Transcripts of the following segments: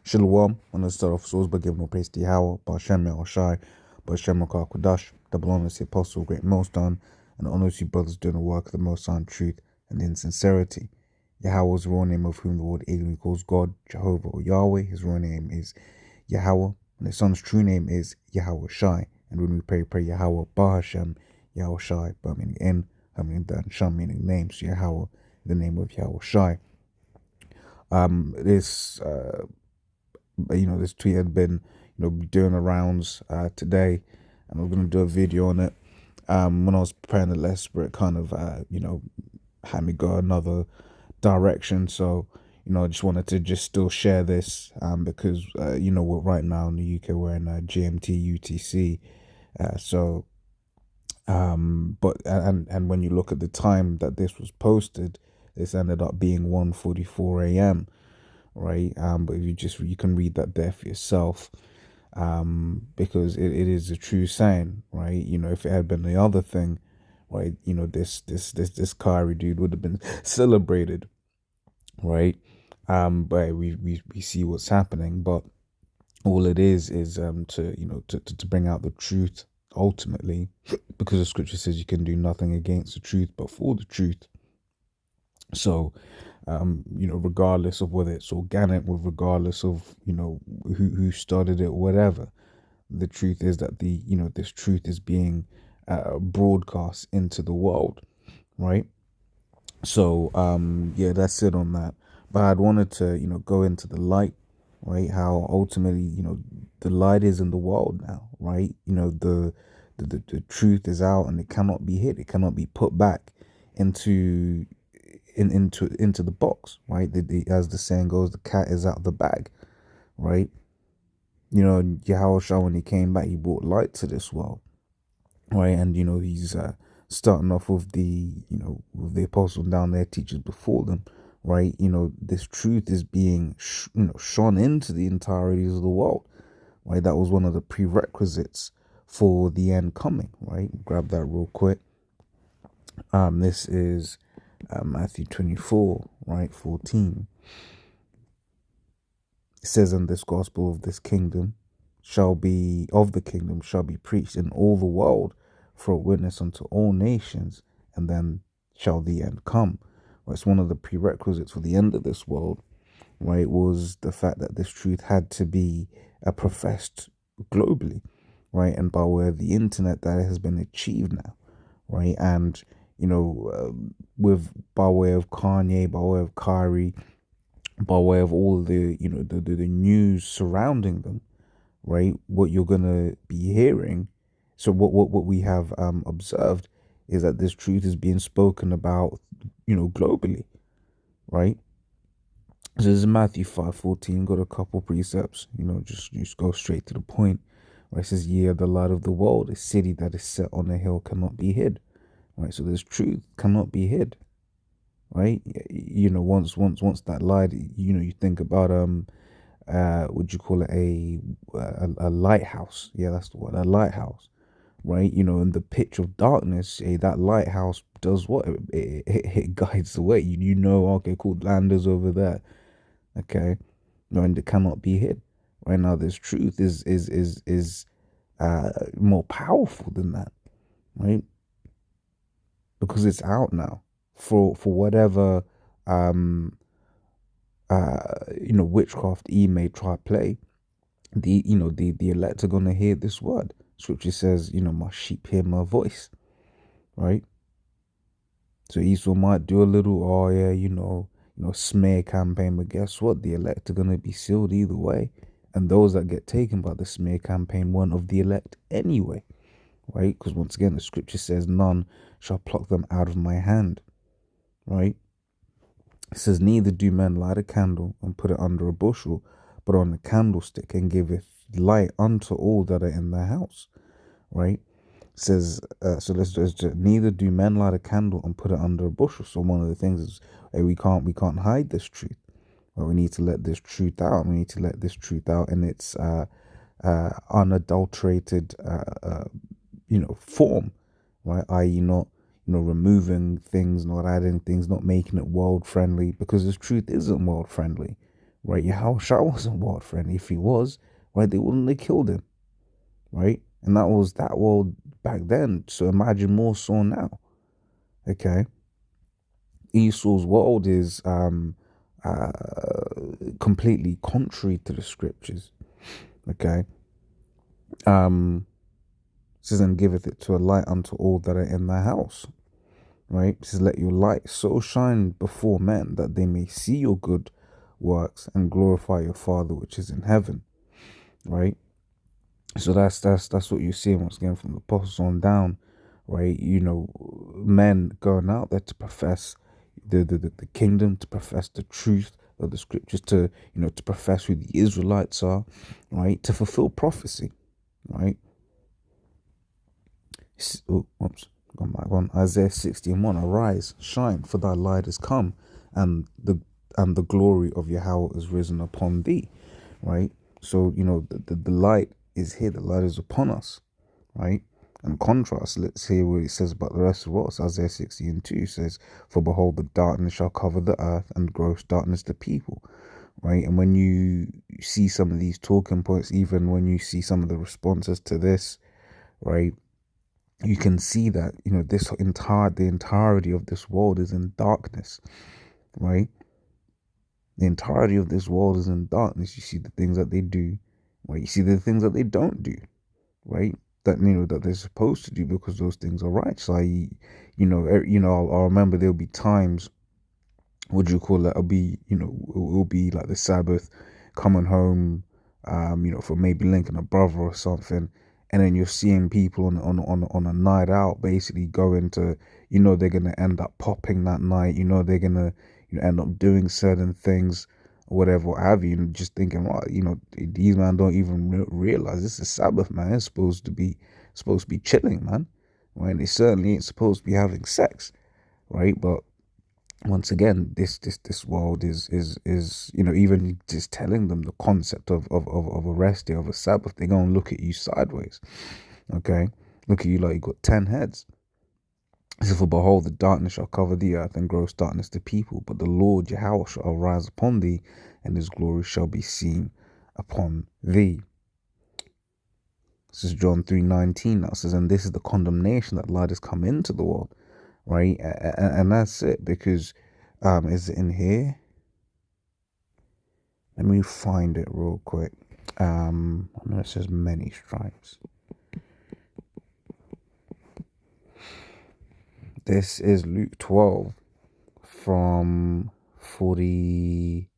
Shalom. I'm going to start off souls by giving all praise to Yahweh, Ba'Shem Yahushai, Ba'Shem Makar Kodash, double honor to the Apostle, great Millstone, and honor to you brothers doing the work of the Most High in truth and in sincerity. Yahweh is the raw name of whom the Lord ignorantly calls God, Jehovah or Yahweh. His raw name is Yahweh, and his son's true name is Yahweh Shai. And when we pray Yahweh, Ba'Shem Yahushai, Ba meaning in, Ha meaning that, and Sham meaning name. So Yahweh, the name of Yahweh Shai. This tweet had been, doing the rounds today, and I was going to do a video on it. When I was preparing the lesson, it kind of, had me go another direction. So, I just wanted to just still share this, because, we're right now in the UK, we're in GMT UTC. But when you look at the time that this was posted, this ended up being 1:44 a.m. right? But if you can read that there for yourself, because it is a true saying, right? If it had been the other thing, right? This Kyrie dude would have been celebrated, right? But we see what's happening, but all it is to bring out the truth ultimately, because the scripture says you can do nothing against the truth but for the truth. So, regardless of whether it's organic, regardless of who started it, whatever, the truth is that this truth is being broadcast into the world, right? So, that's it on that. But I'd wanted to go into the light, right? How ultimately the light is in the world now, right? The truth is out and it cannot be hid. It cannot be put back into into the box, right? As the saying goes, the cat is out of the bag, right? Yahweh, when he came back, he brought light to this world, right? And he's starting off with with the apostles down there, teachers before them, right? This truth is being shone into the entireties of the world, right? That was one of the prerequisites for the end coming, right? Grab that real quick. This is Matthew 24, right, 14. It says, "And this gospel of this kingdom shall be preached in all the world for a witness unto all nations, and then shall the end come." Right, it's one of the prerequisites for the end of this world, right, was the fact that this truth had to be professed globally, right, and by way of the internet that has been achieved now, right, and with by way of Kanye, by way of Kyrie, by way of all the the news surrounding them, right? What you're gonna be hearing, so what we have observed is that this truth is being spoken about, globally, right? So this is Matthew 5:14. Got a couple precepts, just go straight to the point. Right? It says, "Ye are the light of the world. A city that is set on a hill cannot be hid." Right? So this truth cannot be hid, right? Once that light, you think about would you call it a lighthouse? Yeah, that's the word, a lighthouse, right? In the pitch of darkness, that lighthouse does what? It guides the way. Okay, cool, land is over there. Okay, no, and it cannot be hid. Right now, this truth is more powerful than that, right? Because it's out now for whatever witchcraft he may try play. The elect are gonna hear this word. Scripture says, my sheep hear my voice, right? So Esau might do a little, smear campaign, but guess what? The elect are gonna be sealed either way, and those that get taken by the smear campaign weren't of the elect anyway, right? Because once again, the scripture says, "None shall pluck them out of my hand," right? It says, "Neither do men light a candle and put it under a bushel, but on a candlestick, and giveth light unto all that are in the house," right? It says, neither do men light a candle and put it under a bushel. So one of the things is, hey, we can't hide this truth. Right? We need to let this truth out. We need to let this truth out in its unadulterated form, right? I.e., not removing things, not adding things, not making it world friendly, because this truth isn't world friendly, right? Yahushua wasn't world friendly. If he was, right, they wouldn't have killed him, right? And that was that world back then. So imagine more so now. Okay. Esau's world is uh completely contrary to the scriptures. Okay. Says, and giveth it to a light unto all that are in thy house. Right? It says, let your light so shine before men that they may see your good works and glorify your Father which is in heaven. Right? So that's what you see once again from the apostles on down, right? Men going out there to profess the kingdom, to profess the truth of the scriptures, to profess who the Israelites are, right? To fulfill prophecy, right? Oh, oops, gone back one. Isaiah 60:1. Arise, shine, for thy light is come, and the glory of Yahweh is risen upon thee, right? So the light is here. The light is upon us, right? In contrast, let's hear what it says about the rest of us. Isaiah 60:2 says, "For behold, the darkness shall cover the earth, and gross darkness the people." Right? And when you see some of these talking points, even when you see some of the responses to this, right, you can see that the entirety of this world is in darkness, right? The entirety of this world is in darkness. You see the things that they do, right? You see the things that they don't do, right? That they're supposed to do because those things are right. So I'll remember there'll be times, what do you call it? It'll be like the Sabbath, coming home, for maybe linking a brother or something, and then you're seeing people on a night out, basically going to, they're gonna end up popping that night, they're gonna, end up doing certain things, or whatever, what have you, and just thinking, well, these man don't even realize this is Sabbath, man. It's supposed to be chilling, man, right? They certainly ain't supposed to be having sex, right? But once again, this world is even just telling them the concept of a rest day, of a Sabbath, they're gonna look at you sideways. Okay, look at you like you got 10 heads. So, for behold, the darkness shall cover the earth, and gross darkness the people, but the Lord Yahweh shall arise upon thee, and his glory shall be seen upon thee. This is John 3:19. Now says, and this is the condemnation, that light has come into the world, right? And that's it, because is it in here? Let me find it real quick. I know it says many stripes. This is Luke 12 from 40.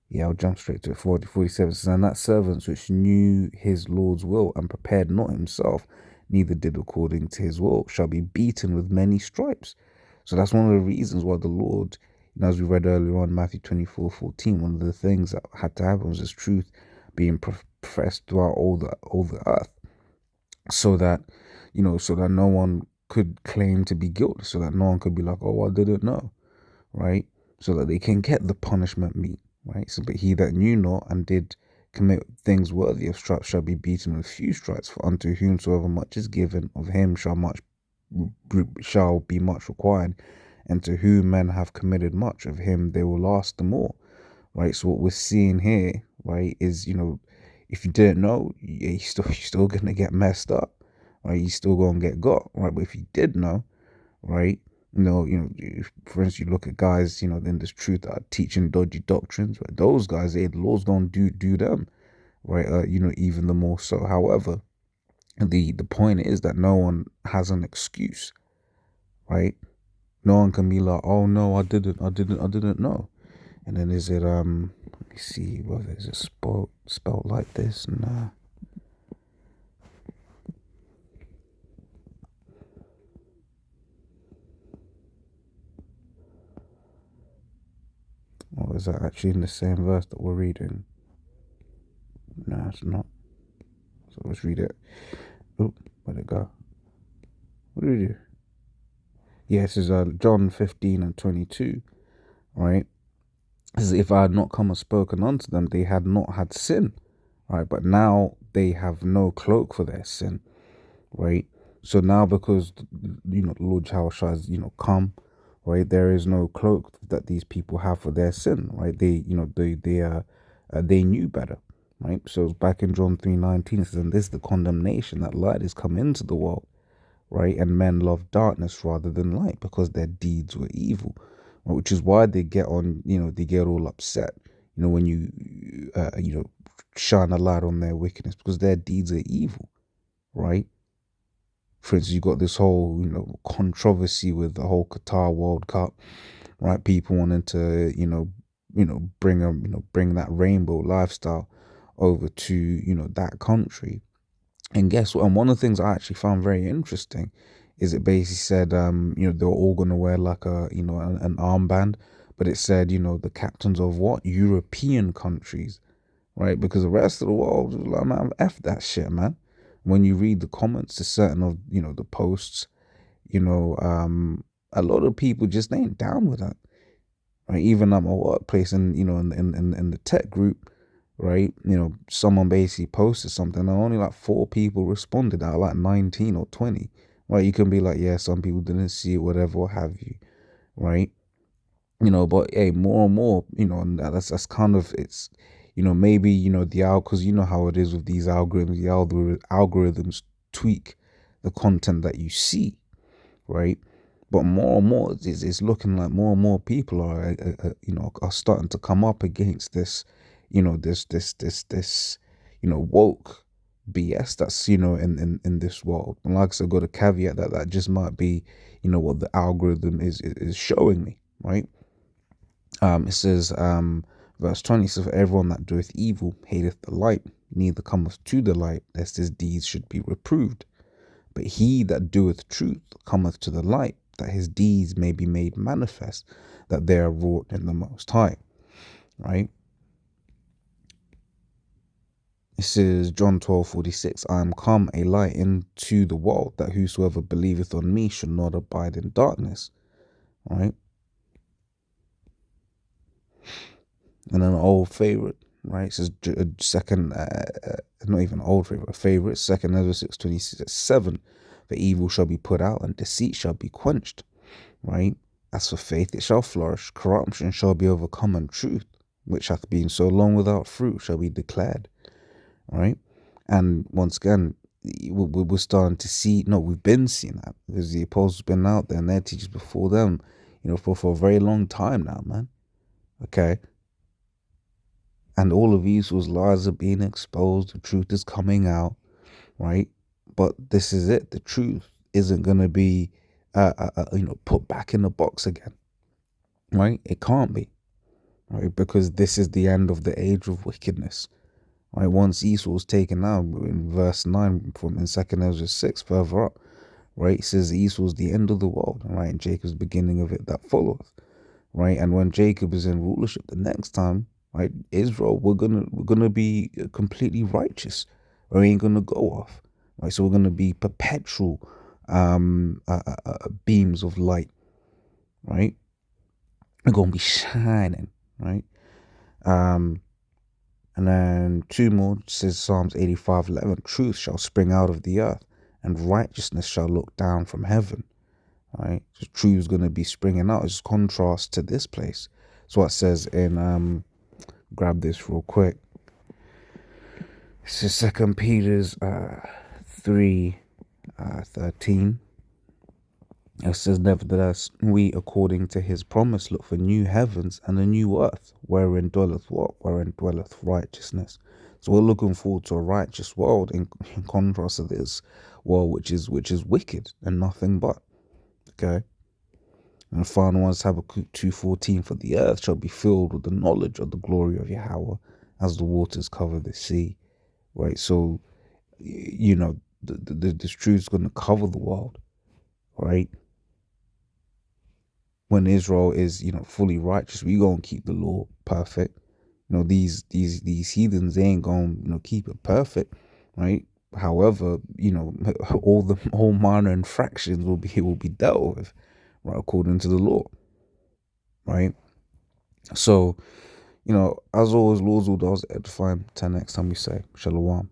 Yeah, I'll jump straight to it. 47 says, and that servants which knew his Lord's will and prepared not himself, neither did according to his will, shall be beaten with many stripes. So that's one of the reasons why the Lord, as we read earlier on, Matthew 24:14, one of the things that had to happen was this truth being professed throughout all the earth, so that no one could claim to be guilty, so that no one could be like, oh, I didn't know, right? So that they can get the punishment meet, right? So, but he that knew not and did commit things worthy of stripes shall be beaten with few stripes. For unto whomsoever much is given, of him shall be much required. And to whom men have committed much, of him they will ask the more, right? So what we're seeing here, right, is if you didn't know, you're still gonna get messed up, right? You're still gonna get got, right? But if you did know, right, for instance, you look at guys, in this truth that are teaching dodgy doctrines, right? Those guys, the Lord's gonna do them, right? Even the more so. However, the point is that no one has an excuse, right? No one can be like, oh no, I didn't know. And then is it let me see whether it's spelled like this. Nah. Or is that actually in the same verse that we're reading? No, it's not. So let's read it. Oh, where'd it go? What did we do? Yeah, this is John 15:22, right? It says, if I had not come and spoken unto them, they had not had sin, right? But now they have no cloak for their sin, right? So now, because the Lord Yahushua has come, right? There is no cloak that these people have for their sin, right? They knew better, right? So back in John 3:19, it says, and this is the condemnation, that light has come into the world, right? And men love darkness rather than light because their deeds were evil, right? Which is why they get on, they get all upset, when you shine a light on their wickedness, because their deeds are evil, right? For instance, you got this whole, controversy with the whole Qatar World Cup, right? People wanting to, bring that rainbow lifestyle over to, that country. And guess what? And one of the things I actually found very interesting is it basically said, they're all going to wear like an armband, but it said, the captains of what? European countries, right? Because the rest of the world was like, man, F that shit, man. When you read the comments to certain of, the posts, a lot of people just ain't down with that, right? Even at my workplace and, in the tech group, right? Someone basically posted something and only like 4 people responded out of like 19 or 20, right? You can be like, yeah, some people didn't see it, whatever, what have you, right? But hey, more and more, and that's kind of, it's, maybe, because you know how it is with these algorithms, algorithms tweak the content that you see, right? But more and more, it's looking like more and more people are starting to come up against this, this woke BS that's, in this world. And like I said, got a caveat that just might be, what the algorithm is showing me, right? It says, verse 20 says, for everyone that doeth evil hateth the light, neither cometh to the light, lest his deeds should be reproved. But he that doeth truth cometh to the light, that his deeds may be made manifest, that they are wrought in the Most High. Right? It says, John 12:46, I am come a light into the world, that whosoever believeth on me should not abide in darkness. Right? And an old favorite, right? It says second, not even old favorite, a favorite, 2 Ezra 6:27, for evil shall be put out and deceit shall be quenched, right? As for faith, it shall flourish, corruption shall be overcome, and truth, which hath been so long without fruit, shall be declared, right? And once again, we're starting to see, no, we've been seeing that because the apostles been out there and their teachers before them, for a very long time now, man. Okay. And all of these lies are being exposed. The truth is coming out, right? But this is it. The truth isn't going to be, put back in the box again, right? It can't be, right? Because this is the end of the age of wickedness, right? Once Esau was taken out, in verse 9 from in 2 Ezra 6, further up, right? It says Esau's the end of the world, right? And Jacob's beginning of it that followeth, right? And when Jacob is in rulership the next time, right, Israel, we're gonna be completely righteous. We ain't gonna go off, right? So we're gonna be perpetual beams of light, right? We're gonna be shining, right? And then 2 more says Psalms 85:11, truth shall spring out of the earth, and righteousness shall look down from heaven. Right, so truth is going to be springing out. It's contrast to this place. So what it says in grab this real quick. It says 2 Peter's 3:13. It says, nevertheless, we, according to his promise, look for new heavens and a new earth, wherein dwelleth what? Wherein dwelleth righteousness. So we're looking forward to a righteous world in contrast to this world, which is wicked and nothing but. Okay. And the final one is Habakkuk 2:14, for the earth shall be filled with the knowledge of the glory of Yahweh as the waters cover the sea. Right? So, this truth is going to cover the world. Right? When Israel is, fully righteous, we going to keep the law perfect. These heathens, they ain't going to, keep it perfect. Right? However, all minor infractions will be dealt with, right, according to the law. Right? So, as always, Lord's will does edify. Till next time we say, Shalom.